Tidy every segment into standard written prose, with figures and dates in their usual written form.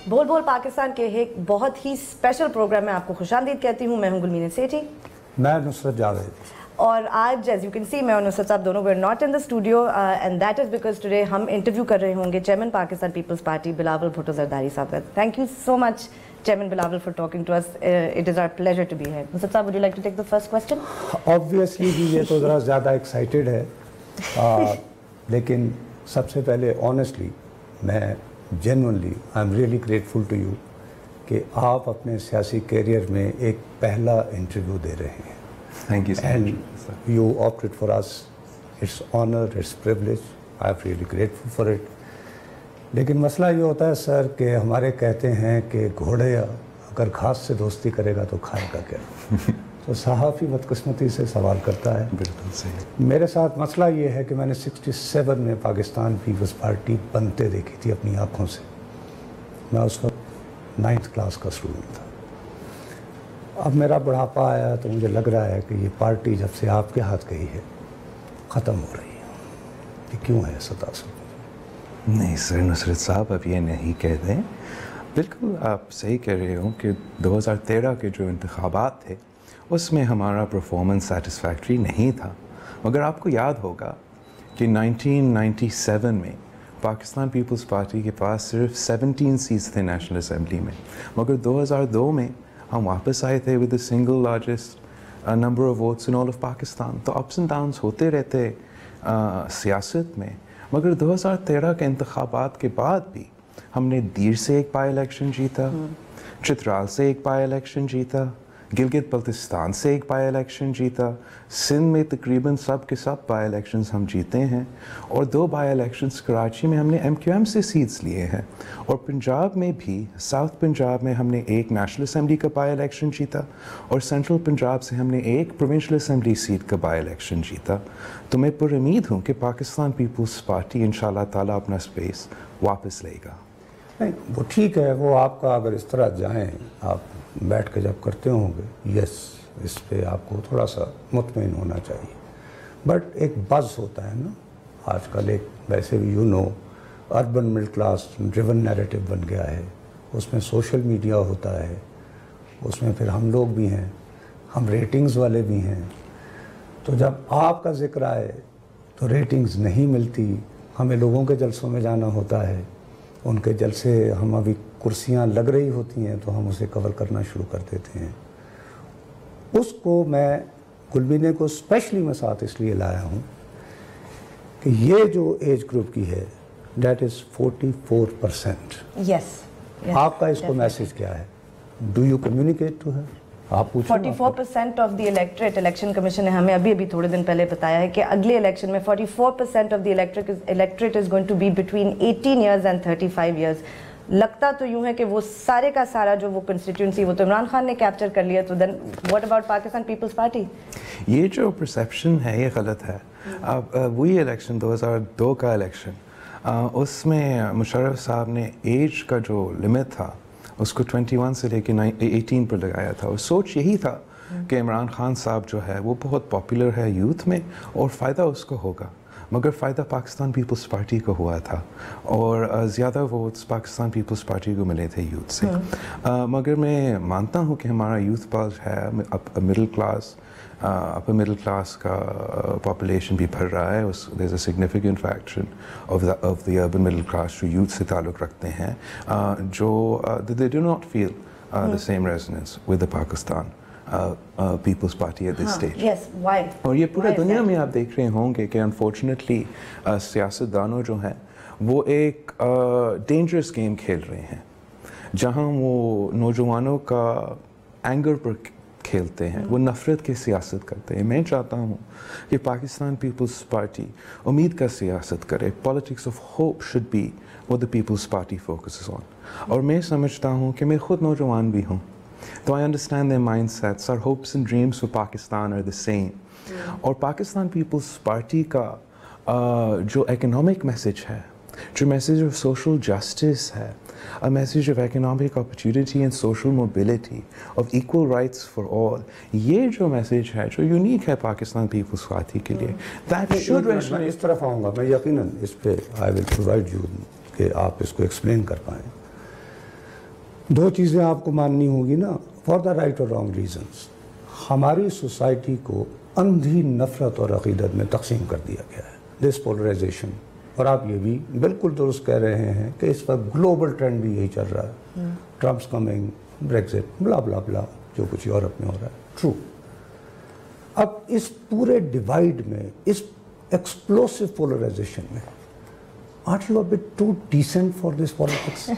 بول بول پاکستان کے ایک بہت ہی اسپیشل پروگرام میں آپ کو خوش آمدید کہتی ہوں. میں ہوں گلمین سیٹھی. میں نصرت جاوید. اور آج ایز یو کین سی میں اور نصرت صاحب دونوں were not in the studio and that is because today ہم انٹرویو کر رہے ہوں گے چیئرمین پاکستان پیپلز پارٹی بلاول بھٹو زرداری صاحب کا. Thank you so much Chairman Bilawal for talking to us. It is our pleasure to be here. Nusrat Sahab, would you like to take the first question? Obviously یہ تو ذرا زیادہ ایکسائٹیڈ ہے لیکن سب سے پہلے آنیسٹلی میں genuinely I am really grateful to you کہ آپ اپنے سیاسی کیریئر میں ایک پہلا انٹرویو دے رہے ہیں. Thank you so much. And you opted for us. It's honor, it's privilege. I'm really grateful for it. لیکن مسئلہ یہ ہوتا ہے سر کہ ہمارے کہتے ہیں کہ گھوڑے اگر گھاس سے دوستی کرے گا تو کھائے گا کیا. تو صحافی بدقسمتی سے سوال کرتا ہے. بالکل صحیح. میرے ساتھ مسئلہ یہ ہے کہ میں نے 67 میں پاکستان پیپلز پارٹی بنتے دیکھی تھی اپنی آنکھوں سے. میں اس وقت 9th کلاس کا اسٹوڈنٹ تھا. اب میرا بڑھاپا آیا تو مجھے لگ رہا ہے کہ یہ پارٹی جب سے آپ کے ہاتھ گئی ہے ختم ہو رہی ہے. یہ کیوں ہے ایسا تاثر؟ نہیں سر نصرت صاحب اب یہ نہیں کہہ دیں. بالکل آپ صحیح کہہ رہے ہو کہ 2013 کے جو انتخابات تھے اس میں ہمارا پرفارمنس سیٹسفیکٹری نہیں تھا. مگر آپ کو یاد ہوگا کہ 1997 میں پاکستان پیپلز پارٹی کے پاس صرف 17 سیٹس تھے نیشنل اسمبلی میں. مگر 2002 میں ہم واپس آئے تھے with the single largest number of votes in all of Pakistan. تو اپس اینڈ ڈاؤنس ہوتے رہتے سیاست میں. مگر 2013 کے انتخابات کے بعد بھی ہم نے دیر سے ایک بائی الیکشن جیتا, چترال سے ایک بائی الیکشن جیتا, گلگت بلتستان سے ایک بائی الیکشن جیتا, سندھ میں تقریباً سب کے سب بائی الیکشنز ہم جیتے ہیں, اور 2 بائی الیکشنز کراچی میں ہم نے MQM سے سیٹس لیے ہیں, اور پنجاب میں بھی ساؤتھ پنجاب میں ہم نے ایک نیشنل اسمبلی کا بائی الیکشن جیتا, اور سینٹرل پنجاب سے ہم نے ایک پروونشل اسمبلی سیٹ کا بائی الیکشن جیتا. تو میں پر امید ہوں کہ پاکستان پیپلز پارٹی انشاءاللہ تعالیٰ اپنا اسپیس واپس لے گا. نہیں وہ ٹھیک ہے, وہ آپ کا اگر اس طرح جائیں آپ بیٹھ کے جب کرتے ہوں گے یس اس پہ آپ کو تھوڑا سا مطمئن ہونا چاہیے. بٹ ایک بز ہوتا ہے نا آج کل, ایک ویسے بھی urban middle class driven narrative بن گیا ہے. اس میں سوشل میڈیا ہوتا ہے, اس میں پھر ہم لوگ بھی ہیں, ہم ریٹنگز والے بھی ہیں. تو جب آپ کا ذکر آئے تو ریٹنگز نہیں ملتی, ہمیں لوگوں کے جلسوں میں جانا ہوتا ہے. ان کے جلسے ہم ابھی کرسیاں لگ رہی ہوتی ہیں تو ہم اسے کور کرنا شروع کر دیتے ہیں. اس کو میں گلمینے کو اسپیشلی میں ساتھ اس لیے لایا ہوں کہ یہ جو ایج گروپ کی ہے دیٹ از 44%. یس. آپ کا اس کو میسج کیا ہے؟ Do you communicate to her? آپ پوچھیں 44% of the electorate. Election commission نے ہمیں ابھی تھوڑے دن پہلے بتایا ہے کہ اگلے الیکشن میں 44% of the electorate is going to be between 18 years and 35 years. لگتا تو یوں ہے کہ وہ سارے کا سارا جو وہ کنسٹیٹیوئنسی وہ تو عمران خان نے کیپچر کر لیا. تو then what about Pakistan Peoples Party? یہ جو پرسیپشن ہے یہ غلط ہے. اب وہی الیکشن 2002 کا الیکشن اس میں مشرف صاحب نے ایج کا جو لمٹ تھا اس کو 21 سے لے کے 18 پر لگایا تھا, اور سوچ یہی تھا کہ عمران خان صاحب جو ہے وہ بہت پاپولر ہے یوتھ میں اور فائدہ اس کو ہوگا. مگر فائدہ پاکستان پیپلز پارٹی کو ہوا تھا, اور زیادہ ووٹس پاکستان پیپلز پارٹی کو ملے تھے یوتھ سے. مگر میں مانتا ہوں کہ ہمارا یوتھ پلس ہے اپر مڈل کلاس کا پاپولیشن بھی بڑھ رہا ہے. There is a significant factor of the urban middle class جو یوتھ سے تعلق رکھتے ہیں, جو they do not feel the same resonance with the Pakistan Peoples Party at this stage. اور یہ پورے دنیا میں آپ دیکھ رہے ہوں گے کہ انفارچونیٹلی سیاست دانوں جو ہیں وہ ایک ڈینجرس گیم کھیل رہے ہیں جہاں وہ نوجوانوں کا اینگر پر کھیلتے ہیں, وہ نفرت کی سیاست کرتے ہیں. میں چاہتا ہوں کہ پاکستان پیپلز پارٹی امید کا سیاست کرے. Politics of hope should be what the Peoples Party focuses on. اور میں سمجھتا ہوں کہ میں خود نوجوان بھی ہوں, تو I understand their mindsets. Our hopes and dreams for Pakistan are the same. اور پاکستان پیپلز پارٹی کا جو اکنامک میسج ہے, جو میسج آف سوشل جسٹس ہے, a message of economic opportunity and social mobility, of equal rights for all, یہ جو message ہے جو یونیک ہے پاکستان پیپلز پارٹی کے لیے, that should resonate. میں اس طرف آؤں گا, میں یقیناً اس پہ I will provide you کہ آپ اس کو ایکسپلین کر پائیں. दो चीज़ें आपको माननी होगी ना, फॉर द राइट और रॉन्ग रीजंस। हमारी सोसाइटी को अंधी नफरत और अकीदत में तकसीम कर दिया गया है, दिस पोलराइजेशन। और आप ये भी बिल्कुल दुरुस्त कह रहे हैं कि इस वक्त ग्लोबल ट्रेंड भी यही चल रहा है, ट्रम्प्स कमिंग, ब्रेक्सिट, ब्ला ब्ला ब्ला, जो कुछ यूरोप में हो रहा है, ट्रू। अब इस पूरे डिवाइड में, इस एक्सप्लोसिव पोलराइजेशन में, are you a bit too decent for this politics?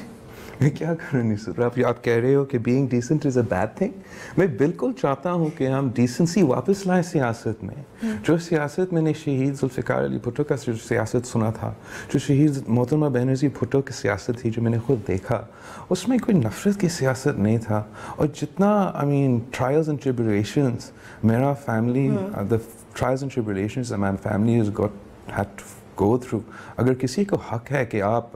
मैं क्या करूँ निसर, आप कह रहे हो कि being decent is a bad thing. मैं बिल्कुल चाहता हूँ कि हम डिसेंसी वापस लाएं सियासत में। जो सियासत मैंने शहीद जुल्फ़िकार अली भुट्टो का जो सियासत सुना था, जो शहीद मोहतरमा बेनज़ीर भुट्टो की सियासत थी, जो मैंने खुद देखा, उसमें कोई नफरत की सियासत नहीं था। और जितना ट्रायल्स एंड ट्रिब्यूलेशंस मेरा family, the trials and tribulations my family has got had to go through, अगर किसी को हक है कि आप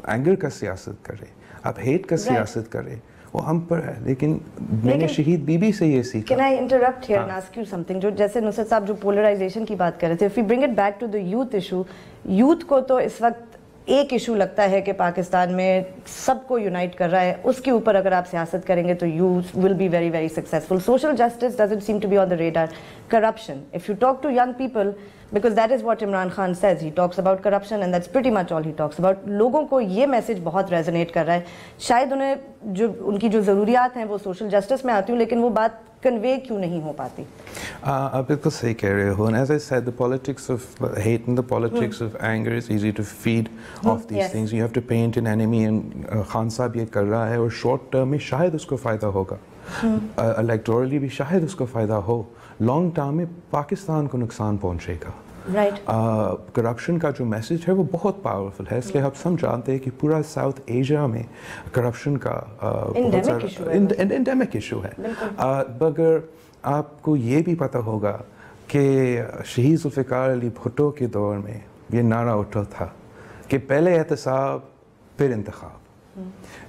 एंगर का सियासत करें, आप हेट का सियासत करें, वो हम पर है। लेकिन मैंने शहीद बीबी से ये सीखा। Can I interrupt here and ask you something? जो जैसे नुसरत साहब जो पोलराइजेशन की बात कर रहे थे, if we bring it back to the youth issue, youth को तो इस वक्त एक इशू लगता है कि पाकिस्तान में सबको यूनाइट कर रहा है, उसके ऊपर अगर आप सियासत करेंगे तो you will be very very successful. Social justice doesn't seem to be on the radar. Corruption, if you talk to young people, because that is what Imran Khan says, he talks about corruption and that's pretty much all he talks about. लोगों को ये message बहुत resonate कर रहा है। शायद उन्हें जो उनकी जो ज़रूरियात हैं वो सोशल जस्टिस में आती हूँ, लेकिन वो बात कन्वे क्यों नहीं हो पाती? आप बिल्कुल सही कह रहे हो। And as I said, the politics of hate and the politics of anger is easy to feed off these things. You have to paint an enemy, and Khan साहब ये कर रहा है, और शॉर्ट टर्म में शायद उसको फ़ायदा होगा, इलेक्टोरली भी शायद उसको फ़ायदा हो, लॉन्ग टर्म में पाकिस्तान को नुकसान पहुंचेगा। राइट। करप्शन का जो मैसेज है वो बहुत पावरफुल है, इसलिए हम सब जानते हैं कि पूरा साउथ एशिया में करप्शन का एंडेमिक इशू है। मगर आपको ये भी पता होगा कि शहीद जुल्फ़िकार अली भुट्टो के दौर में ये नारा उठा था कि पहले एहतसाब फिर इंतखाब।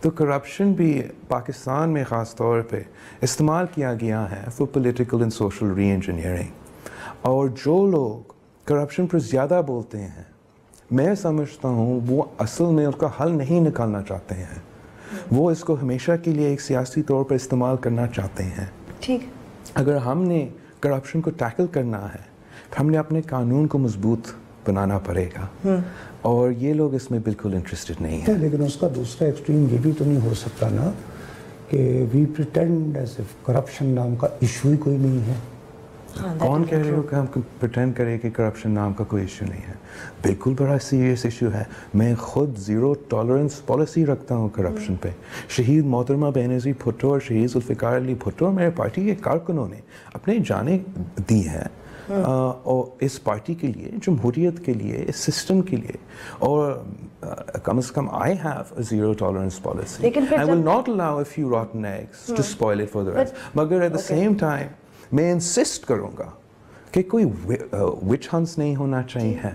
तो करप्शन भी पाकिस्तान में ख़ास तौर पे इस्तेमाल किया गया है फॉर पॉलिटिकल एंड सोशल री इंजीनियरिंग। और जो लोग करप्शन पर ज़्यादा बोलते हैं, मैं समझता हूँ वो असल में उसका हल नहीं निकालना चाहते हैं, वो इसको हमेशा के लिए एक सियासी तौर पर इस्तेमाल करना चाहते हैं। ठीक। अगर हमने करप्शन को टैकल करना है, हमने अपने कानून को मजबूत बनाना पड़ेगा, और ये लोग इसमें बिल्कुल इंटरेस्टेड नहीं है। लेकिन उसका दूसरा एक्सट्रीम ये भी तो नहीं हो सकता ना कि we pretend as if corruption नाम का इशू ही कोई नहीं है। कौन कह रहे हो कि हम प्रिटेंड करें कि करप्शन नाम का कोई इशू नहीं है? बिल्कुल बड़ा सीरियस इशू है। मैं खुद ज़ीरो टॉलरेंस पॉलिसी रखता हूँ करप्शन पे। शहीद मोहतरमा बेनज़ीर भुट्टो और शहीद जुल्फ़िकार अली भुट्टो मेरे पार्टी के कारकुनों ने अपने जाने दी हैं और इस पार्टी के लिए, जमहूरियत के लिए, इस सिस्टम के लिए, और कम से कम I have a zero tolerance policy. I will not allow a few rotten eggs to spoil it for the rest. मगर एट द सेम टाइम मैं इंसिस्ट करूँगा कि कोई विच हंट्स नहीं होना चाहिए,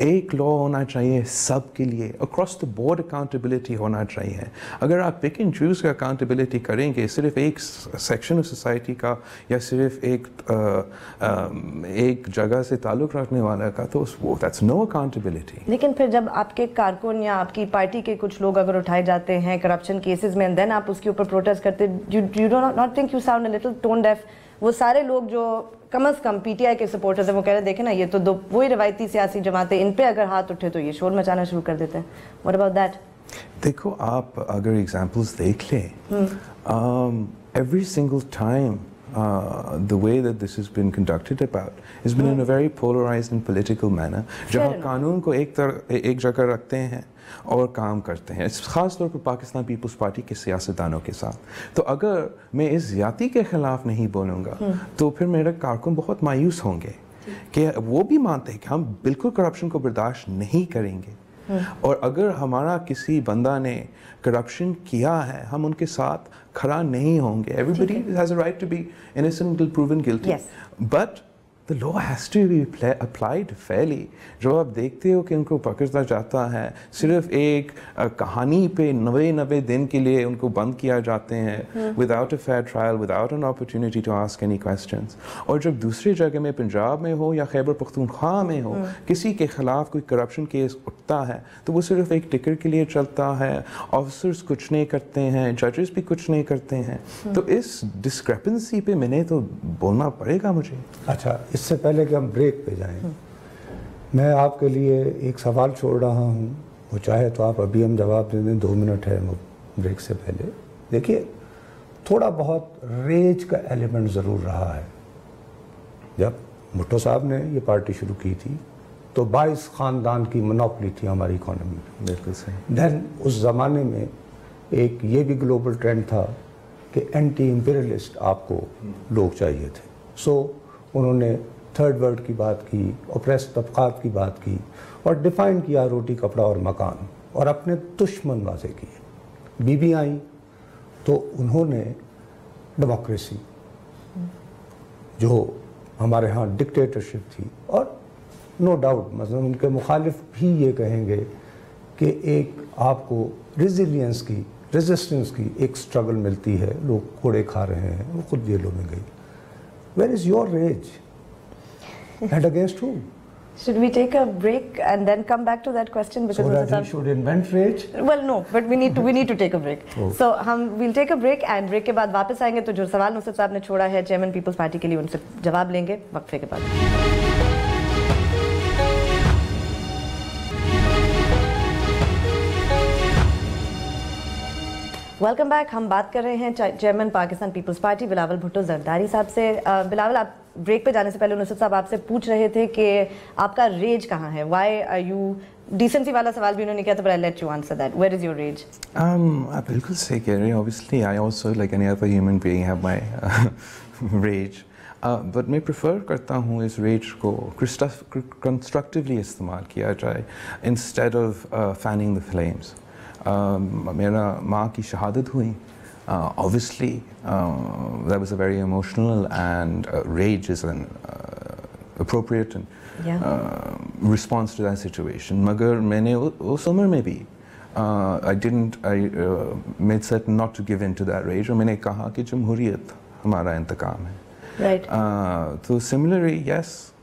एक लॉ होना चाहिए सब के लिए, अक्रॉस द बोर्ड अकाउंटेबिलिटी होना चाहिए। अगर आप पिक एंड चूज़ का अकाउंटेबिलिटी करेंगे सिर्फ एक सेक्शन ऑफ सोसाइटी का या सिर्फ एक जगह से ताल्लुक़ रखने वाला का, तो वो दैट्स नो अकाउंटेबिलिटी। लेकिन फिर जब आपके कारकुन या आपकी पार्टी के कुछ लोग अगर उठाए जाते हैं करप्शन केसेस में, एंड देन आप उसके ऊपर प्रोटेस्ट करते, you do not think you sound a little tone deaf? वो सारे लोग जो कम से कम पीटीआई के सपोर्टर्स हैं, वो कह रहे देखें ना, ये तो दो वही रवायती सियासी जमातें, इन पे अगर हाथ उठे तो ये शोर मचाना शुरू कर देते हैं। What about that? देखो, आप अगर एग्जांपल्स देख लें, every single time the way that this has been conducted about has been in a very polarized and political manner, जहाँ कानून को एक जगह रखते हैं और काम करते हैं, ख़ास तौर पर पाकिस्तान पीपल्स पार्टी के सियासतदानों के साथ। तो अगर मैं इस ज़्यादती के ख़िलाफ़ नहीं बोलूँगा तो फिर मेरे कारकुन बहुत मायूस होंगे कि वो भी मानते हैं कि हम बिल्कुल करप्शन को बर्दाश्त नहीं करेंगे, और अगर हमारा किसी बंदा ने करप्शन किया है, हम उनके साथ खड़ा नहीं होंगे। Everybody has a right to be innocent till proven guilty, but the law has to be applied fairly. जो आप देखते हो कि उनको पकड़ा जाता है, सिर्फ एक कहानी पे 90 दिन के लिए उनको बंद किया जाते हैं without a fair trial, without an opportunity to ask any questions. और जब दूसरी जगह में पंजाब में हो या खैबर पख्तूनख्वा में हो किसी के खिलाफ कोई करप्शन केस उठता है तो वो सिर्फ एक टिकट के लिए चलता है, ऑफिसर्स कुछ नहीं करते हैं, जजेस भी कुछ नहीं करते हैं. तो इस डिस्क्रिपेंसी पे मैंने तो बोलना पड़ेगा मुझे. अच्छा, इससे पहले कि हम ब्रेक पे जाएं, मैं आपके लिए एक सवाल छोड़ रहा हूं, वो चाहे तो आप अभी हम जवाब दे दें, 2 मिनट है ब्रेक से पहले. देखिए, थोड़ा बहुत रेज का एलिमेंट ज़रूर रहा है. जब भुट्टो साहब ने ये पार्टी शुरू की थी तो 22 ख़ानदान की मोनोपोली थी हमारी इकोनॉमी में. बिल्कुल सही. देन उस ज़माने में एक ये भी ग्लोबल ट्रेंड था कि एंटी इंपीरियलिस्ट आपको लोग चाहिए थे. सो उन्होंने थर्ड वर्ल्ड की बात की, ओप्रेस तबकात की बात की और डिफाइन किया रोटी कपड़ा और मकान और अपने दुश्मन वाजे किए. बीबी आई तो उन्होंने डेमोक्रेसी, जो हमारे यहाँ डिक्टेटरशिप थी, और नो डाउट मतलब उनके मुखालिफ भी ये कहेंगे कि एक आपको रेजिलियंस की, रेजिस्टेंस की एक स्ट्रगल मिलती है. लोग कोड़े खा रहे हैं, वो खुद जेलों में गई. Where is your rage? And against whom? Should we take a break and then come back to that question? Because So that we should invent rage? Well, no, but we need to take a break. Oh. So we'll take a break and break के बाद वापस आएंगे तो जो सवाल नुसरत साहब ने छोड़ा है चेयरमैन पीपल्स पार्टी के लिए उनसे जवाब लेंगे वक्फे के बाद. Welcome back. हम बात कर रहे हैं चेयरमैन पाकिस्तान पीपल्स पार्टी बिलावल भुट्टो जरदारी साहब से. बिलावल, आप ब्रेक पे जाने से पहले नुसरत साहब आपसे पूछ रहे थे कि आपका रेज कहाँ है. व्हाई आर यू, डिसेंसी वाला सवाल भी उन्होंने किया था, but I'll let you answer that. Where is your rage? आप बिल्कुल सही कह रहे हैं. Obviously, I also like any other human being have my rage. But मैं प्रेफर करता हूँ इस रेज को कंस्ट्रक्टिवली इस्तेमाल किया जाए instead of fanning the flames. मेरा माँ की शहादत हुई. Obviously, that was a very emotional and rage is an appropriate and response to that situation. मगर मैंने उस उम्र में भी I made certain not to give in to that rage. और मैंने कहा कि जमहूरियत हमारा इंतकाम है. Right. So similarly, yes,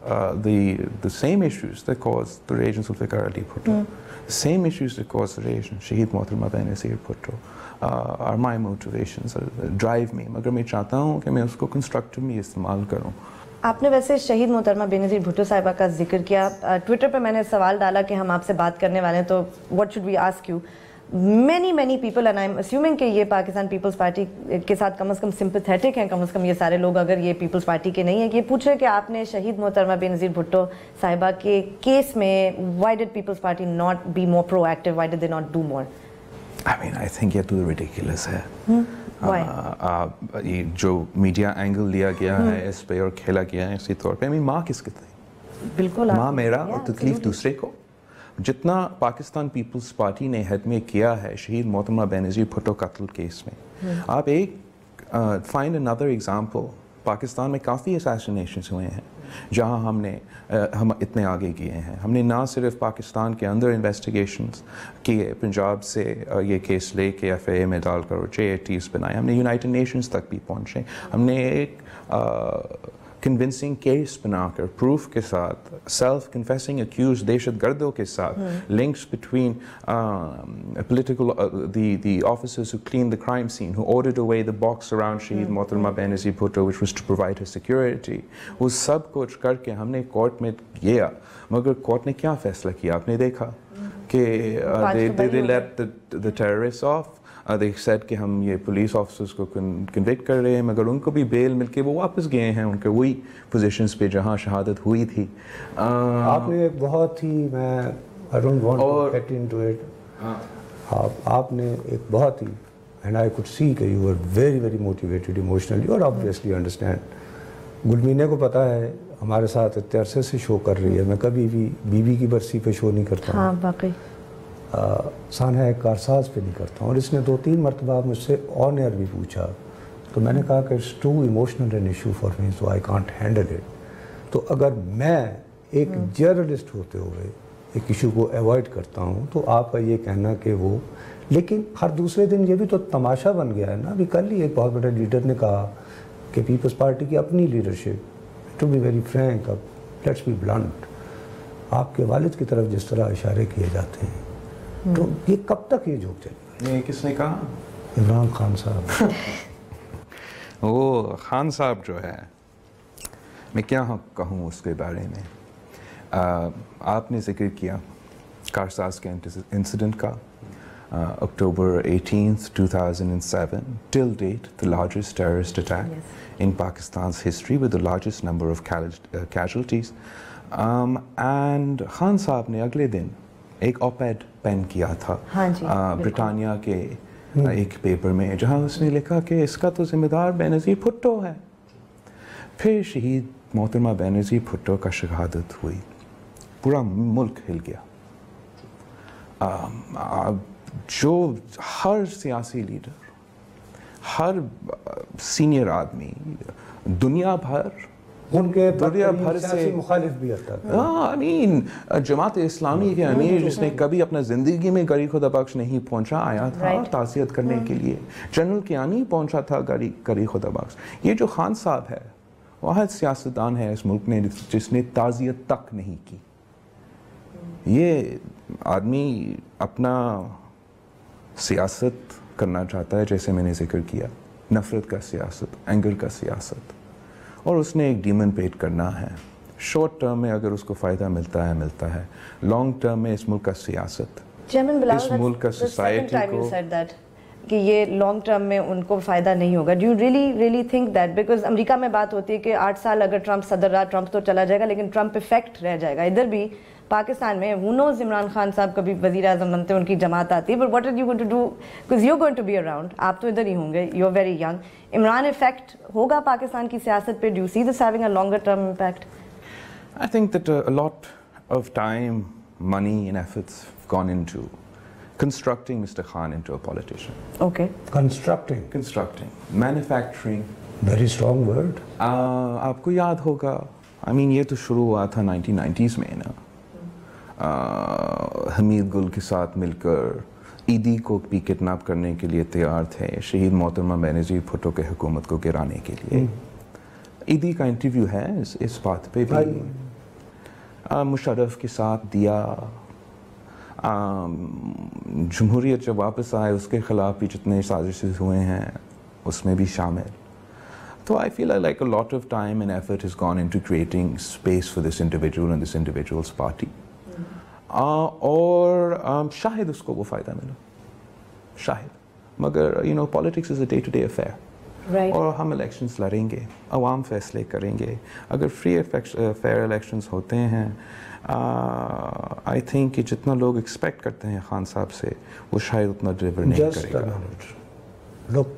the same issues that caused the rage in Zulfikar Ali Bhutto, the same issues that caused the rage in Shaheed Mohtरमा Benazir Bhutto are my motivations, drive me. मगर मैं चाहता हूँ कि मैं उसको constructively इस्तेमाल करूँ. आपने वैसे शहीद मोहतरमा बेनज़ीर भुट्टो साहिबा का जिक्र किया. ट्विटर पे मैंने सवाल डाला कि हम आपसे बात करने वाले हैं तो what should we ask you. many people and I'm assuming कि ये पाकिस्तान पीपल्स पार्टी के साथ कम से कम सिंपैथेटिक हैं, कम से कम ये सारे लोग अगर ये पीपल्स पार्टी के नहीं है, कि ये पूछ रहे कि आपने शहीद मोहतरमा बेनज़ीर भुट्टो साहिबा के केस में why did people's party not be more proactive, why did they not do more? I mean, I think ये तो ridiculous है. Why? ये जो मीडिया एंगल लिया गया है इस पे और खेला गया है इसी तौर पे. I mean, माँ किसके थे? बिल्कुल माँ मेरा और तकलीफ दूसरे को. जितना पाकिस्तान पीपल्स पार्टी ने हद में किया है शहीद मोहतरमा बेनज़ीर भुट्टो कत्ल केस में, आप एक फाइंड अनदर एग्जांपल. पाकिस्तान में काफ़ी असैसिनेशंस हुए हैं जहां हम इतने आगे किए हैं. हमने ना सिर्फ पाकिस्तान के अंदर इन्वेस्टिगेशंस किए, पंजाब से ये केस लेके FIA में डालकर JATs बनाए, हमने यूनाइटेड नेशंस तक भी पहुंचे, हमने एक कन्विंसिंग केस बनाकर प्रूफ के साथ, सेल्फ कन्फेसिंग अक्यूज दहशतगर्दों के साथ, links between political the officers who cleaned the crime scene, who ordered away the box around Shaheed Mohtरमा Benazir Bhutto which was to provide her security. वो सब कुछ करके हमने कोर्ट में गया, मगर कोर्ट ने क्या फैसला किया आपने देखा कि they let the terrorists off. They said कि हम ये पुलिस ऑफिसर्स को कन्विक्ट कर रहे हैं, मगर उनको भी बेल मिलके वो वापस गए हैं उनके वही पोजीशंस पे जहाँ शहादत हुई थी. आपने एक बहुत ही, मैं I don't want to get into it, आपने एक बहुत ही, and I could see कि you were very motivated emotionally और obviously understand. गुलमीने को पता है हमारे साथ इतने अरसे से शो कर रही है, मैं कभी भी बीबी की बरसी पे शो नहीं करता हूँ. हाँ वाकई. सानहा एक कारसाज पे नहीं करता हूँ. और इसने 2-3 मरतबा मुझसे ऑन एयर भी पूछा तो मैंने कहा कि it's too emotional an issue for me, so I can't handle it. تو اگر میں ایک جرنلسٹ ہوتے ہوئے ایک ایشو کو ایوائڈ کرتا ہوں تو آپ کا یہ کہنا کہ وہ، لیکن ہر دوسرے دن یہ بھی تو تماشا بن گیا ہے نا. ابھی کل ہی ایک بہت بڑے لیڈر نے کہا کہ پیپلز پارٹی کی اپنی leadership, to be very frank, اب لیٹس بی بلنٹ، آپ کے والد کی طرف جس طرح اشارے کیے جاتے ہیں، تو یہ کب تک یہ جھوک چلے گا؟ یہ کس نے کہا؟ عمران خان صاحب. وہ خان صاحب جو ہے، میں کیا کہوں اس کے بارے میں. آپ نے ذکر کیا کارساز کے انسیڈنٹ کا. October 18th, 2007, till date, the largest terrorist attack in Pakistan's history with the largest number of casualties. And Khan صاحب نے اگلے دن ایک op-ed پین کیا تھا برطانیہ کے ایک پیپر میں، جہاں اس نے لکھا کہ اس کا تو ذمہ دار بینظیر بھٹو ہے. پھر شہید محترمہ بینظیر بھٹو کا شہادت ہوئی، پورا ملک ہل گیا. جو ہر سیاسی لیڈر، ہر سینئر آدمی دنیا بھر، ان کے دنیا بھر سے مخالف بھی ہوتا تھا. جماعت اسلامی کے امیر جس نے کبھی اپنا زندگی میں گری خدا بخش نہیں پہنچا، آیا تھا تعزیت کرنے کے لیے. جنرل کیانی پہنچا تھا گری خدا بخش. یہ جو خان صاحب ہے، واحد سیاستدان ہے اس ملک نے جس نے تعزیت تک نہیں کی. یہ آدمی اپنا سیاست کرنا چاہتا ہے، جیسے میں نے ذکر کیا، نفرت کا سیاست، اینگر کا سیاست، اور اس نے ایک ڈیمن پیٹ کرنا ہے. شارٹ ٹرم میں اگر اس کو فائدہ ملتا ہے، لانگ ٹرم میں اس ملک کا سیاست، اس ملک کا سوسائٹی کو، کہ یہ لانگ ٹرم میں ان کو فائدہ نہیں ہوگا. Do you really think that? Because امریکہ میں بات ہوتی ہے کہ 8 سال اگر ٹرمپ صدر رہا، ٹرمپ تو چلا جائے گا لیکن ٹرمپ افیکٹ رہ جائے گا. ادھر بھی پاکستان میں who knows عمران خان صاحب کبھی وزیر اعظم بنتے، ان کی جماعت آتی ہے. But what are you going to do? Because you going to be around, آپ تو ادھر ہی ہوں گے، you are very young. Imran effect ہوگا پاکستان کی سیاست پہ؟ Do you see this having a longer term impact? I think that a lot of time, money and efforts have gone into constructing Mr. Khan into a politician. Okay. Constructing, manufacturing. Very strong word. آپ کو یاد ہوگا، یہ تو شروع ہوا تھا 1990s میں نا. حمید گل کے ساتھ مل کر ایدی کو بھی کڈنیپ کرنے کے لیے تیار تھے، شہید محترمہ بینظیر بھٹو کے حکومت کو گرانے کے لیے. ایدی کا انٹرویو ہے اس بات پہ بھی. مشرف کے ساتھ دیا. جمہوریت جب واپس آئے اس کے خلاف بھی جتنے سازشیں ہوئے ہیں اس میں بھی شامل. So I feel like a lot of time and effort has gone into creating space for this individual and this individual's party. اور شاید اس کو وہ فائدہ ملا، شاید. مگر politics is a day-to-day affair. اور ہم الیکشنز لڑیں گے، عوام فیصلے کریں گے. اگر فری فیئر الیکشنز ہوتے ہیں، آئی تھنک کہ جتنا لوگ ایکسپیکٹ کرتے ہیں خان صاحب سے، وہ شاید اتنا ڈلیور نہیں کرے گا. Look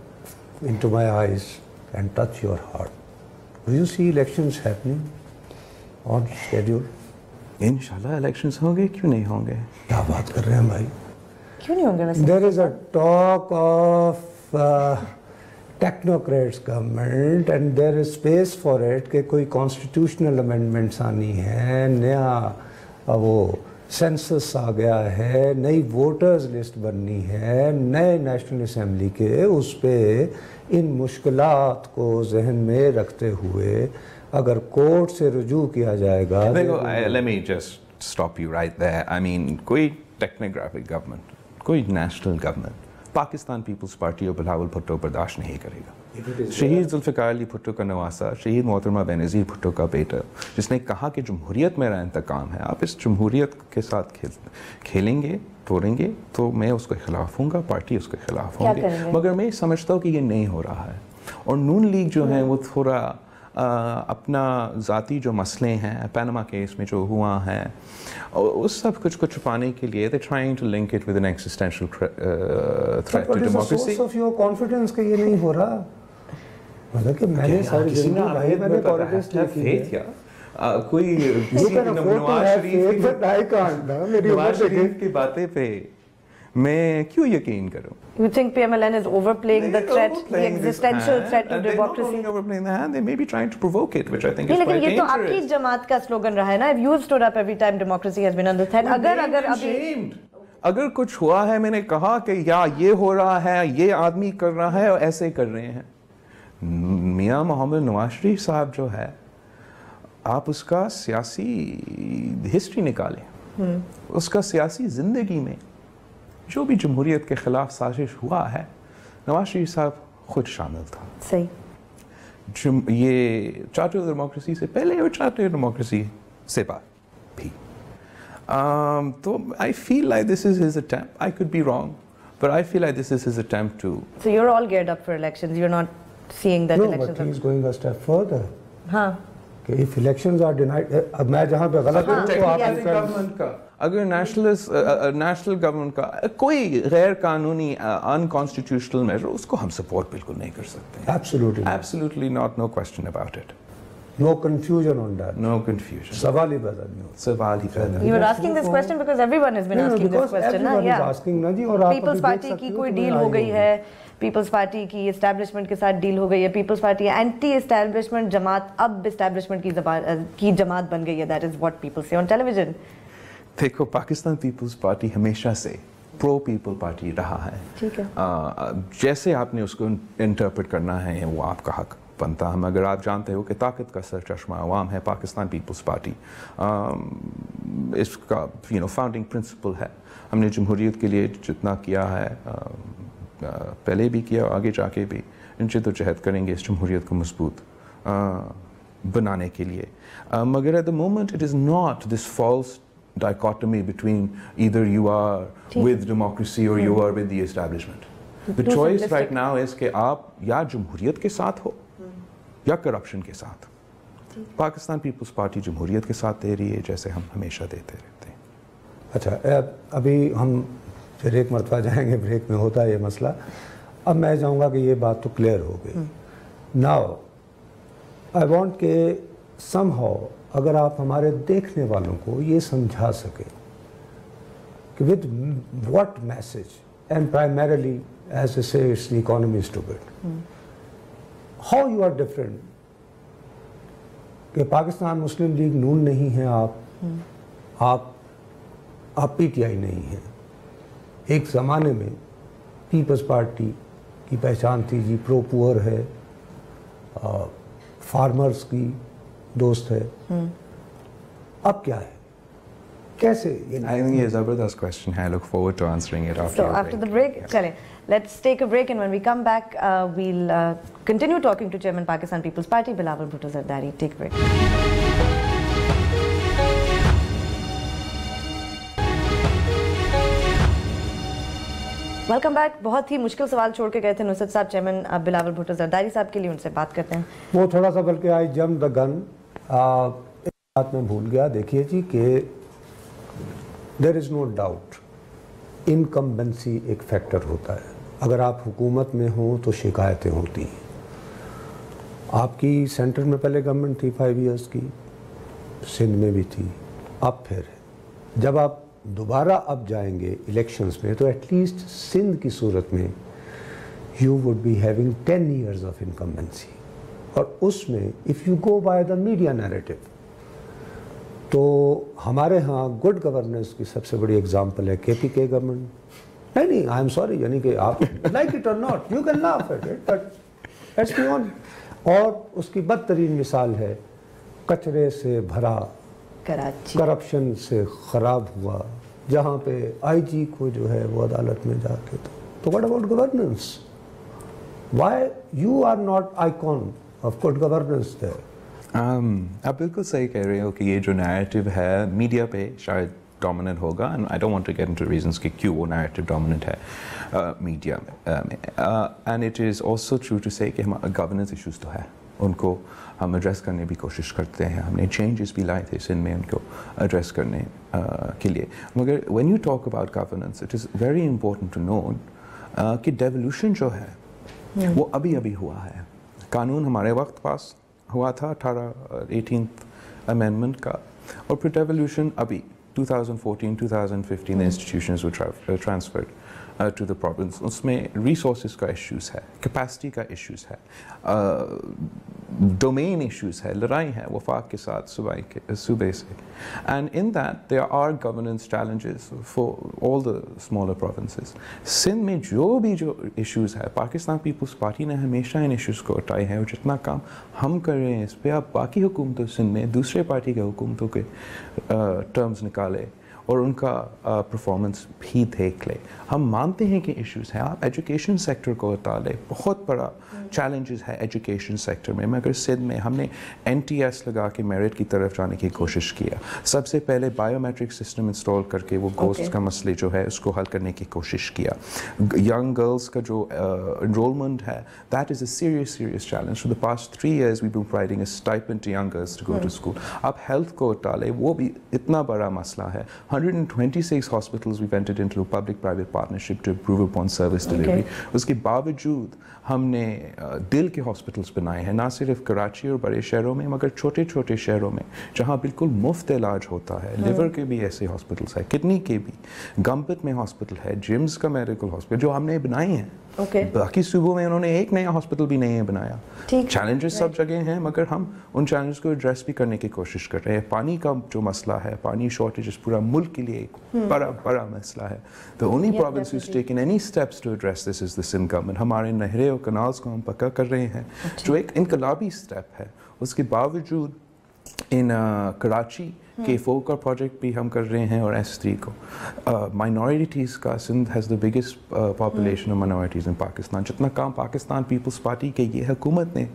into my eyes and touch your heart. Do you see elections happening on schedule? انشاءاللہ الیکشنز ہوں گے، کیوں نہیں ہوں گے؟ کیا بات کر رہے ہیں بھائی؟ کیوں نہیں ہوں گے؟ There is a talk of technocrats government and there is space for it کہ کوئی constitutional amendments آنی ہے، نیا وہ سینسس آ گیا ہے، نئی ووٹرز لسٹ بننی ہے، نئے نیشنل اسمبلی کے. اس پہ ان مشکلات کو ذہن میں رکھتے ہوئے اگر کورٹ سے رجوع کیا جائے گا. Let me just stop you right there. کوئی ٹیکنوکریٹک گورنمنٹ، کوئی نیشنل گورنمنٹ پاکستان پیپلز پارٹی اور بلاول بھٹو برداشت نہیں کرے گا. شہید ذوالفقار علی بھٹو کا نواسا، شہید محترمہ بینظیر بھٹو کا بیٹا، جس نے کہا کہ جمہوریت میرا انتقام ہے، آپ اس جمہوریت کے ساتھ کھیلیں گے، توڑیں گے تو میں اس کے خلاف ہوں گا، پارٹی اس کے خلاف ہوں گے. مگر میں سمجھتا ہوں کہ یہ نہیں ہو رہا ہے. اور نون لیگ جو ہے وہ تھوڑا اپنا ذاتی جو مسئلے ہیں پینما کیس میں جو ہوا ہے، اس سب کچھ کو چھپانے کے لیے they're trying to link it with an existential threat to democracy. What is the source of your confidence کہ یہ نہیں ہو رہا؟ مطلب کہ میں نے ساری زندگی بھائی میں نے پالیٹکس دیکھی ہے. کوئی نواز شریف کی باتیں پہ میں کیوں یقین کروں؟ You think PMLN is overplaying the threat, the Overplaying this existential hand, threat to and they're not democracy? only overplaying the hand, they may be trying to provoke it, which I think नहीं, is लेकिन quite ये तो आपकी dangerous. जमात का slogan रहा है ना. You have stood up every time democracy has been under threat. अगर अभी अगर कुछ हुआ है, मैंने कहा कि या ये हो रहा है, ये आदमी कर रहा है और ऐसे कर रहे हैं. मियां मोहम्मद नवाज शरीफ साहब जो है, आप उसका सियासी हिस्ट्री निकालें, उसका सियासी जिंदगी में जो भी जमहूरियत के खिलाफ साजिश हुआ है, नवाज शरीफ साहब खुद शामिल था. सही. ये चार्टर डेमोक्रेसी से पहले और चार्टर डेमोक्रेसी से बाद भी. तो I feel like this is his attempt. I could be wrong, but I feel like this is his attempt to. So you're all geared up for elections. You're not seeing that No, elections. but he's going a step further. हाँ. कि if elections are denied, अब मैं जहाँ पे गलत हूँ तो आप गवर्नमेंट का अगर नेशनल गवर्नमेंट का कोई गैर कानूनी अनकॉन्स्टिट्यूशनल मेजर, उसको हम सपोर्ट बिल्कुल नहीं कर सकते. Absolutely not, no question about it. No confusion on that. No confusion. सवाल ही पैदा नहीं होता. सवाल ही पैदा. You were asking this question because everyone has been asking this question, ना? Yeah. Asking ना जी, और आप People's Party की कोई डील हो गई है, पीपल्स पार्टी की एस्टैब्लिशमेंट के साथ डील हो गई है, पीपल्स पार्टी एंटी एस्टैब्लिशमेंट जमात अब एस्टैब्लिशमेंट की जमात बन गई है. दैट इज व्हाट पीपल से ऑन टेलीविजन. देखो, पाकिस्तान पीपल्स पार्टी हमेशा से प्रो पीपल पार्टी रहा है. ठीक है. जैसे आपने उसको इंटरप्रेट करना है वो आपका हक बनता है. अगर आप जानते हो कि ताकत का सरचश्मा अवाम है, पाकिस्तान पीपल्स पार्टी इसका फाउंडिंग प्रिंसिपल है. हमने जमहूरियत के लिए जितना किया है, पहले भी किया, आगे जाके भी जद्दोजहद करेंगे इस जमहूरियत को मजबूत बनाने के लिए. मगर at the moment it is not this false dichotomy between either you are with democracy or you are with the establishment. The choice right now is कि आप या जमहूरियत के साथ हो या करप्शन के साथ. पाकिस्तान पीपल्स पार्टी जमहूरियत के साथ दे रही है, जैसे हम हमेशा देते रहते हैं. अच्छा, अभी हम फिर एक मरतबा जाएंगे, ब्रेक में होता है ये मसला. अब मैं चाहूँगा कि ये बात तो क्लियर हो गई. नाउ आई वांट के समहाउ अगर आप हमारे देखने वालों को ये समझा सके कि with what message, and primarily as a say it's the economy stupid, how you are different. कि पाकिस्तान मुस्लिम लीग नून नहीं है आप पीटीआई नहीं है. एक ज़माने में पीपल्स पार्टी की पहचान थी जी, प्रो पुअर है, फार्मर्स की दोस्त है. अब क्या है, कैसे? I think ये ज़बरदस्त question है. I look forward to answering it after. So after the break, चलें. Let's take a break, and when we come back, we'll continue talking to Chairman Pakistan People's Party, Bilawal Bhutto Zardari. Take a break. Welcome back. बहुत ही मुश्किल सवाल छोड़ के गए थे नुसरत साहब chairman Bilawal Bhutto Zardari साहब के लिए. उनसे बात करते हैं. वो थोड़ा सा बल्कि आई जम द गन, एक बात मैं भूल गया. देखिए जी कि there is no doubt incumbency एक फैक्टर होता है. अगर आप हुकूमत में हो तो शिकायतें होती हैं. आपकी सेंटर में पहले गवर्नमेंट थी 5 इयर्स की, सिंध में भी थी, अब फिर जब आप दोबारा अब जाएंगे इलेक्शंस में, तो एटलीस्ट सिंध की सूरत में you would be having 10 years of incumbency. और उसमें if you go by the media narrative, तो हमारे यहाँ गुड गवर्नेंस की सबसे बड़ी एग्जांपल है केपीके गवर्नमेंट. नहीं, आई एम सॉरी, यानी कि आप लाइक इट और not, you can laugh at it, but let's be on. और उसकी बदतरीन मिसाल है कचरे से भरा कराची, करप्शन से ख़राब हुआ, जहाँ पे आईजी को जो है वो अदालत में जाके तो what about governance? Why you are not icon of good governance there? आप बिल्कुल सही कह रहे हो कि ये जो नैरेटिव है मीडिया पे शायद डोमिनेंट होगा. And I don't want to get into reasons कि क्यों वो नैरेटिव डोमिनेंट है मीडिया में. And it is also true to say कि हमारे गवर्नेंस इश्यूज़ तो है, उनको हम एड्रेस करने की कोशिश करते हैं. हमने चेंजेस भी लाए थे सिंध में उनको एड्रेस करने के लिए. मगर when you talk about governance, it is very important to know कि डेवोल्यूशन जो है वो अभी अभी हुआ है. कानून हमारे वक्त पास हुआ था 18th अमेंडमेंट का, और फिर डेवोल्यूशन अभी 2014-2015 the institutions were transferred to the province. उसमें resources का issues है, capacity का issues है, domain issues है, लड़ाई है वफाक के साथ सूबे से. And in that there are governance challenges for all the smaller provinces. Sindh में जो issues है, पाकिस्तान पीपल्स पार्टी ने हमेशा इन issues को उठाए हैं, और जितना काम हम कर रहे हैं इस पे आप बाकी हुकूमतों सिंध में दूसरे पार्टी के हुकूमतों के टर्म्स निकाले और उनका परफॉर्मेंस भी देख ले. हम मानते हैं कि इश्यूज हैं. आप एजुकेशन सेक्टर को उतार ले, बहुत बड़ा चैलेंजेस है एजुकेशन सेक्टर में. मगर सिंध में हमने NTS लगा के मेरिट की तरफ जाने की कोशिश किया. सबसे पहले बायोमेट्रिक सिस्टम इंस्टॉल करके वो गोस्ट का मसले जो है उसको हल करने की कोशिश किया. यंग गर्ल्स का जो enrollment है, that is a serious challenge. For the past 3 years we've been providing a stipend to young girls to go to school. आप हेल्थ को उतार ले, वो भी इतना बड़ा मसला है. 126 hospitals we've entered into a public-private partnership to improve upon service delivery. उसके बावजूद हमने दिल के हॉस्पिटल्स बनाए हैं, ना सिर्फ कराची और बड़े शहरों में मगर छोटे छोटे शहरों में जहाँ बिल्कुल मुफ्त इलाज होता है. लिवर के भी ऐसे हॉस्पिटल्स है, किडनी के भी, गंबत में हॉस्पिटल है, जिम्स का मेडिकल हॉस्पिटल जो हमने बनाए हैं. बाकी सूबों में उन्होंने एक नया हॉस्पिटल भी नहीं बनाया. चैलेंजेस सब जगह हैं मगर हम उन चैलेंजेस को एड्रेस भी करने की कोशिश कर रहे हैं. पानी का जो मसला है, पानी शॉर्टेज पूरा मुल्क के लिए एक बड़ा मसला है. The only province who's taken any steps to address this is the Sindh government. हमारे नहरें और कनाल्स को हम पक्का कर रहे हैं जो एक इनकलाबी स्टेप है. उसके बावजूद इन कराची K4 का प्रोजेक्ट भी हम कर रहे हैं और S3 को. माइनॉरिटीज़ का Sindh has the biggest population of minorities in Pakistan. जितना काम पाकिस्तान पीपल्स पार्टी के ये हुकूमत ने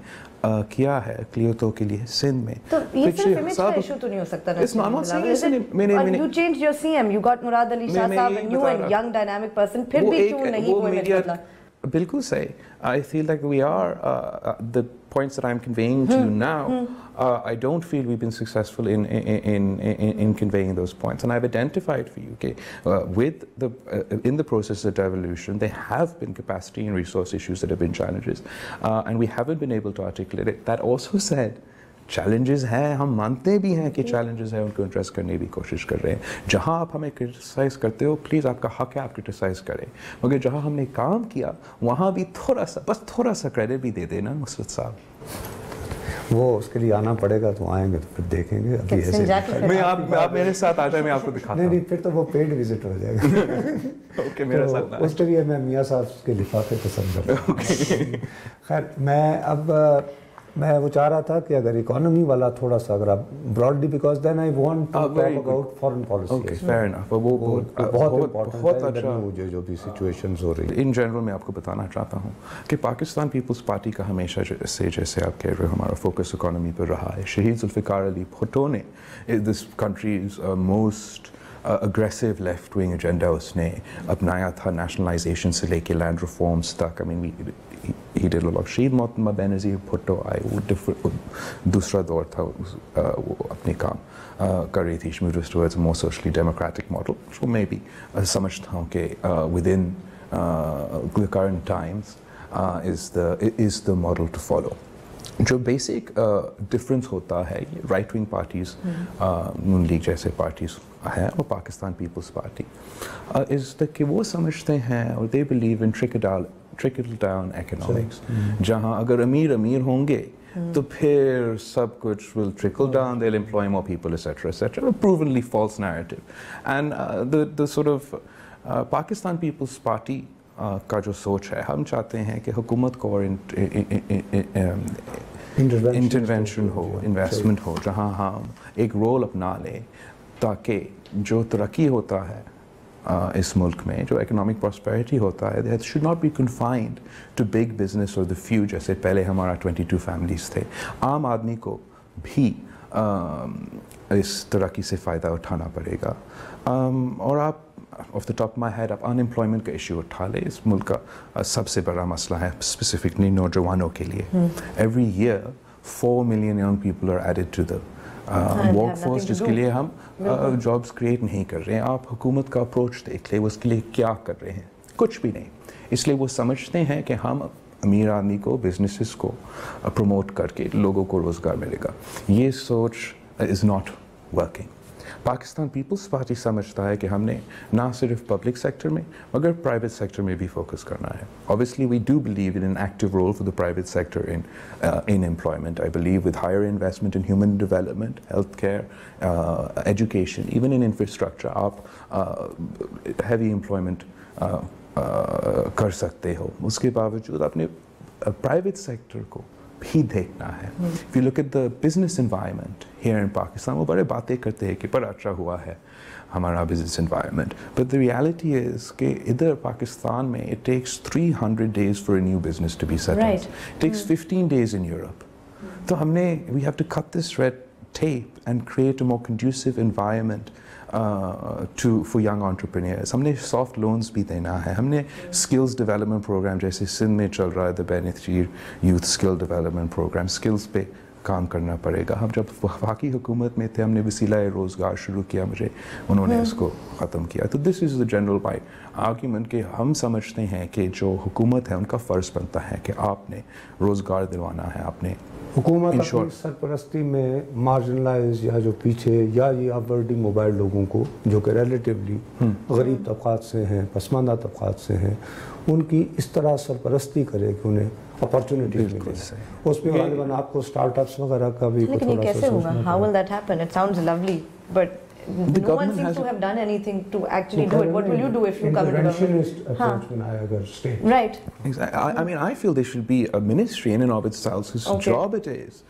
किया है क्लियोतो के लिए सिंध में, तो ये सिर्फ इमेज का इशू तो नहीं हो सकता ना. It's not saying you changed your CM, you got Murad Ali Shah साहब, and you a young dynamic person, फिर भी क्यों नहीं वो इमेज बदला? बिल्कुल सही. I feel like we are the points that I'm conveying to you now. I don't feel we've been successful in conveying those points, and I've identified for you, okay, with the in the process of devolution, there have been capacity and resource issues that have been challenges, and we haven't been able to articulate it. That also said, challenges हैं, हम मानते भी हैं कि challenges हैं, उनको address करने की कोशिश कर रहे हैं. जहाँ आप हमें क्रिटिसाइज़ करते हो, प्लीज़ आपका हक है आप क्रिटिसाइज़ करें, मगर जहाँ हमने काम किया वहाँ भी थोड़ा सा क्रेडिट भी दे देना नुसरत साहब. वो उसके लिए आना पड़ेगा, तो आएंगे तो फिर देखेंगे. अभी ऐसे मैं आप मेरे साथ आ जाए, मैं आपको दिखाता हूँ. नहीं फिर तो वो पेड विजिट हो जाएगा. ओके मेरे साथ उस पे भी मैं मियाँ साहब के लिफाफे पसंद करता हूँ. खैर मैं वो चाह रहा था कि अगर इकोनॉमी वाला थोड़ा सा अगर आप broadly, because then I want to talk about foreign policy. Okay fair enough. वो बहुत अच्छा जो भी सिचुएशंस हो रही है. इन जनरल मैं आपको बताना चाहता हूँ कि पाकिस्तान पीपल्स पार्टी का हमेशा से, जैसे आप कह रहे हो, हमारा फोकस इकोनॉमी पर रहा है. शहीद जुल्फ़िकार अली भुट्टो ने this countries most aggressive left wing agenda उसने अपनाया था, nationalization से लेके land reforms तक. I mean he did a lot. शहीद मोहतरमा बेनज़ीर भुट्टो आए, वो दूसरा दौर था, वो अपने काम कर रही थी. She moved towards a more socially democratic model, so maybe समझता हूँ कि within the current times is the model to follow. जो बेसिक डिफरेंस होता है right wing parties, Noon League जैसे पार्टीज़ हैं और पाकिस्तान पीपल्स पार्टी, इज़ द कि वो समझते हैं और they believe in trickle down economics, जहाँ अगर अमीर होंगे तो फिर सब कुछ will trickle down, they'll employ more people, etc. A provenly false narrative. And the sort of Pakistan People's Party का जो सोच है, हम चाहते हैं कि हुकूमत को और इंटरवेंशन हो, इन्वेस्टमेंट हो, जहाँ हम एक रोल अपना लें ताकि जो तरक्की होता है इस मुल्क में, जो इकोनॉमिक प्रॉस्पेरिटी होता है, that should not be confined to big business or the few, जैसे पहले हमारा 22 फैमिलीज़ थे. आम आदमी को भी इस तरक्की से फ़ायदा उठाना पड़ेगा. और आप of the top my head आप अनएम्प्लॉयमेंट का इशू उठा ले. इस मुल्क का सबसे बड़ा मसला है स्पेसिफिकली नौजवानों के लिए. Every year 4 million young people are added to the workforce, जिसके लिए हम जॉब्स क्रिएट नहीं कर रहे हैं. आप हुकूमत का अप्रोच देख ले, उसके लिए क्या कर रहे हैं? कुछ भी नहीं. इसलिए वो समझते हैं कि हम अमीर आदमी को, बिजनेसेस को प्रमोट करके लोगों को रोज़गार मिलेगा. ये सोच is not working. Pakistan Peoples Party समझता है कि हमने ना सिर्फ पब्लिक सेक्टर में मगर प्राइवेट सेक्टर में भी फोकस करना है. Obviously we do believe in an active role for the private sector in employment. I believe with higher investment in human development, healthcare, education, even in infrastructure, आप heavy employment कर सकते हो. उसके बावजूद अपने प्राइवेट सेक्टर को भी देखना है. If you look at the business environment here in Pakistan, वो बड़े बातें करते हैं कि बड़ा अच्छा हुआ है हमारा business environment, but the reality is कि इधर पाकिस्तान में it takes 300 days for a new business to be set up. Right. It takes 15 days in Europe. तो हमने we have to cut this red tape and create a more conducive environment for young entrepreneurs. हमने soft loans भी देना है. हमने skills development program जैसे सिंध में चल रहा है the Benazir youth skill development program, skills पे काम करना पड़ेगा. हम जब वफाकी हुकूमत में थे हमने वसीला रोज़गार शुरू किया, मुझे उन्होंने इसको ख़त्म किया. तो this is the general my argument कि हम समझते हैं कि जो हुकूमत है उनका फ़र्ज़ बनता है कि आपने रोज़गार दिलवाना है. आपने हुकूमत अपनी सरपरस्ती में मार्जिनलाइज या जो पीछे या ये अपवर्डिंग मोबाइल लोगों को जो कि रिलेटिवली गरीब तबक़ात से हैं, पसमानदा तबक़ात से हैं, उनकी इस तरह सरपरस्ती करे कि उन्हें अपॉर्चुनिटीज मिले. उसमें गालिबन आपको स्टार्टअप्स वगैरह का भी लेकिन ये कैसे होगा? How will that happen? It sounds lovely, but no one seems to have done anything to actually do it. What will you do if you come into government? Right. Exactly. I mean, I feel there should be a ministry in and of itself whose job it is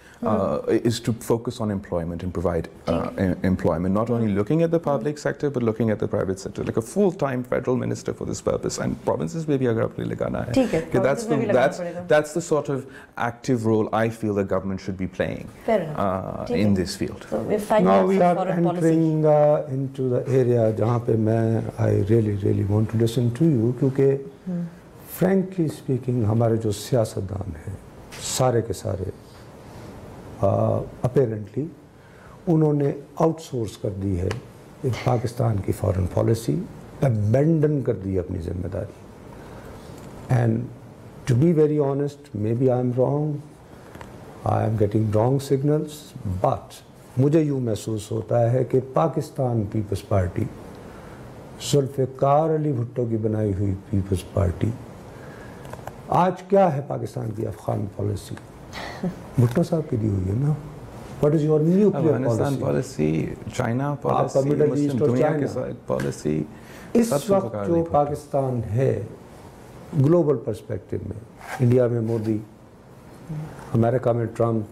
to focus on employment and provide employment, not only looking at the public sector but looking at the private sector, like a full-time federal minister for this purpose. And provinces में भी अगर आपने लगाना है, that's the sort of active role I feel the government should be playing in this field. So now we are entering into the area जहाँ पे मैं I really want to listen to you, क्योंकि frankly speaking हमारे जो सियासतदान हैं सारे के सारे apparently उन्होंने आउटसोर्स कर दी है पाकिस्तान की फॉरेन पॉलिसी, अबेंडन कर दी अपनी जिम्मेदारी. And to be very honest, maybe I am wrong, I am getting wrong signals, but मुझे यूँ महसूस होता है कि पाकिस्तान पीपल्स पार्टी, जुल्फ़िकार अली भुट्टो की बनाई हुई पीपल्स पार्टी, आज क्या है पाकिस्तान की अफगान पॉलिसी? भुट्टो साहब की दी हुई है ना. What is your nuclear policy? China policy, Middle East और दुनिया के साथ policy. इस वक्त जो पाकिस्तान है ग्लोबल पर्सपेक्टिव में, इंडिया में मोदी, अमेरिका में ट्रम्प,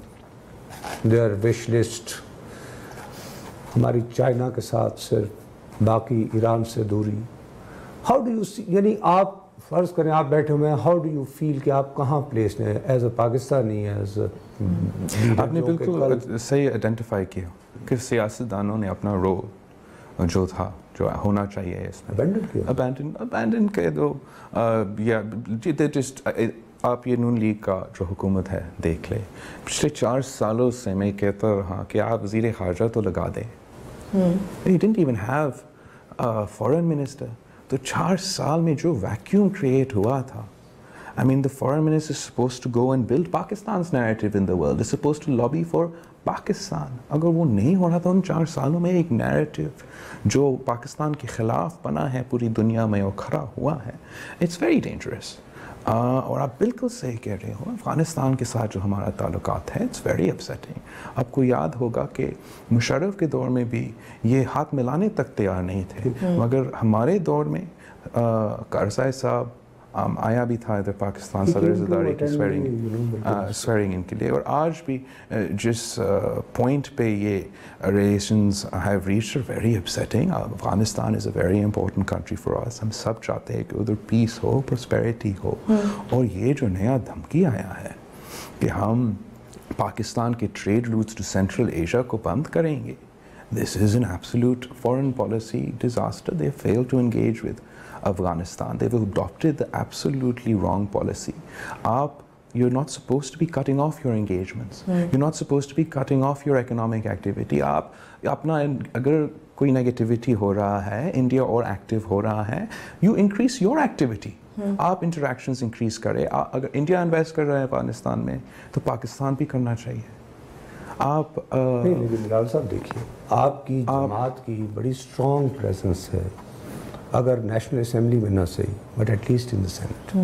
देयर विश लिस्ट, हमारी चाइना के साथ सिर्फ, बाकी ईरान से दूरी. हाउ डू यू सी, यानी आप फ़र्ज़ करें आप बैठे हुए हैं, हाउ डू यू फील कि आप कहाँ प्लेस्ड हैं एज अ पाकिस्तानी, एज आपने बिल्कुल सही आइडेंटिफाई किया कि सियासतदानों ने अपना रोल जो था, जो होना चाहिए इसमें अबैंडन कर दो. या जस्ट आप ये नून लीग का जो हुकूमत है देख ले, पिछले 4 सालों से मैं कहता रहा कि आप वज़ीर ख़ारजा तो लगा दें. He didn't even have a foreign minister. तो 4 साल में जो वैक्यूम क्रिएट हुआ था, I mean, the foreign minister is supposed to go and build Pakistan's narrative in the world. Is supposed to lobby for Pakistan. अगर वो नहीं हो रहा था उन 4 सालों में, एक narrative जो पाकिस्तान के खिलाफ बना है पूरी दुनिया में और खड़ा हुआ है, it's very dangerous. और आप बिल्कुल सही कह रहे हो, अफ़गानिस्तान के साथ जो हमारा ताल्लुकात है, it's very upsetting. आपको याद होगा कि मुशर्रफ के दौर में भी ये हाथ मिलाने तक तैयार नहीं थे, मगर हमारे दौर में कारज़ाई साहब आया भी था इधर पाकिस्तान सदर ज़रदारी की स्वेरिंग इन के लिए. और आज भी जिस पॉइंट पे ये relations have reached are very upsetting. Afghanistan is a very important country for us. हम सब चाहते हैं कि उधर पीस हो, प्रॉस्पेरिटी हो. और ये जो नया धमकी आया है कि हम पाकिस्तान के trade routes to Central Asia को बंद करेंगे, this is an absolute foreign policy disaster. They failed to engage with Afghanistan. They've adopted the absolutely wrong policy. You're not supposed to be cutting off your engagements. You're not supposed to be cutting off your economic activity. अपना अगर कोई negativity हो रहा है, India और active हो रहा है, you increase your activity. आप interactions increase करें. अगर India invest कर रहा है अफगानिस्तान में, तो पाकिस्तान भी करना चाहिए. आप नहीं लेकिन बिलावल साहब देखिए, आपकी जमात की बड़ी स्ट्रॉन्ग प्रेजेंस है, अगर नेशनल असेंबली में ना सही but at least in the Senate.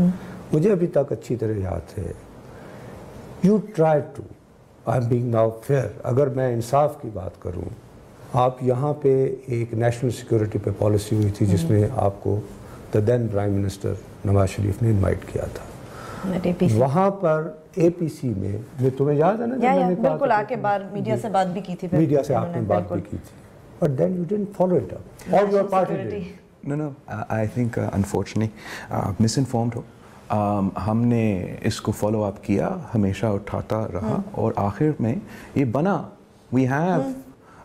मुझे अभी तक अच्छी तरह याद है, you try to, I am being now fair, अगर मैं इंसाफ की बात करूं, आप यहाँ पे एक नेशनल सिक्योरिटी पे पॉलिसी हुई थी जिसमें आपको the then prime minister Nawaz Sharif ने इनवाइट किया था, वहाँ पर एपीसी में तुम्हें याद है ना, या बिल्कुल आके बार मीडिया से बात भी की थी, मीडिया से आपने बात भी की थी, but then you didn't follow it up और your party did. No, I think unfortunately misinformed हो। हमने इसको फॉलो अप किया, हमेशा उठाता रहा और आखिर में ये बना। We have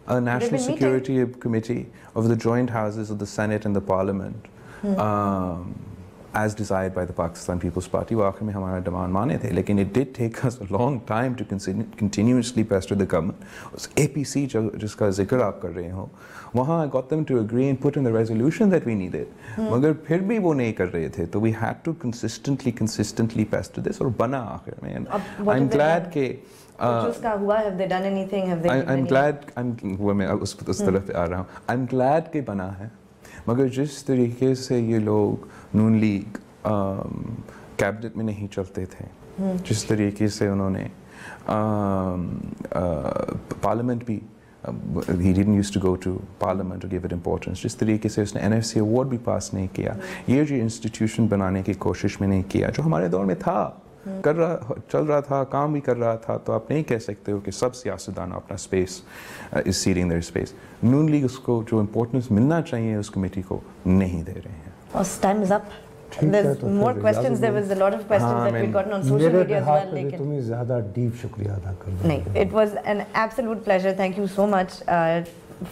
a National Security Committee of the Joint Houses of the Senate and the Parliament, as desired by the Pakistan People's Party. वो आखिर में हमारा डिमांड माने थे, लेकिन it did take us a long time to continuously pester the government. उस APC जिसका जिक्र आप कर रहे हो, वहाँ I got them to agree and put in the resolution that we needed. मगर फिर भी वो नहीं कर रहे थे, तो we had to consistently pester this और बना आखिर में। I'm glad के उसका हुआ, have they done anything, have they I'm glad, मैं उस तरफ आ रहा हूँ, I'm glad के बना है, मगर जिस तरीके से ये लोग नून लीग कैबिनेट में नहीं चलते थे, जिस तरीके से उन्होंने पार्लियामेंट भी, he didn't used to go to parliament to give it importance, जिस तरीके से उसने NFC अवार्ड भी पास नहीं किया, ये जो इंस्टीट्यूशन बनाने की कोशिश में नहीं किया जो हमारे दौर में था, चल रहा था, काम भी कर रहा था, तो आप नहीं कह सकते हो कि सब सियासतदान अपना space is seeding their space. Noon League उसको जो इम्पोर्टेंस मिलना चाहिए उस कमेटी को नहीं दे रहे हैं। Time is up. There's more questions. There was a lot of questions that we'd gotten on social media as well. लेकिन तुम्हें ज़्यादा डीप शुक्रिया अदा करना। नहीं, it was an absolute pleasure. Thank you so much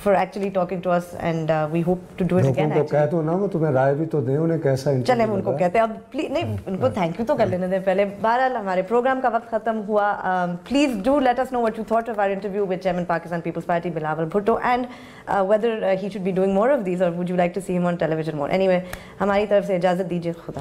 for actually talking to us, and we hope to do it again. लोगों को कह दो ना, वो तुम्हें राय भी तो दें उन्हें कैसा इंटरव्यू। चले हम उनको कहते हैं, अब प्लीज नहीं, उनको थैंक यू तो कर लेने दें पहले। बहरहाल हमारे प्रोग्राम का वक्त खत्म हुआ। Please do let us know what you thought of our interview with chairman Pakistan Peoples Party Bilawal Bhutto, and whether he should be doing more of these or would you like to see him on television more. Anyway, हमारी तरफ से इजाज़त दीजिए, खुदा।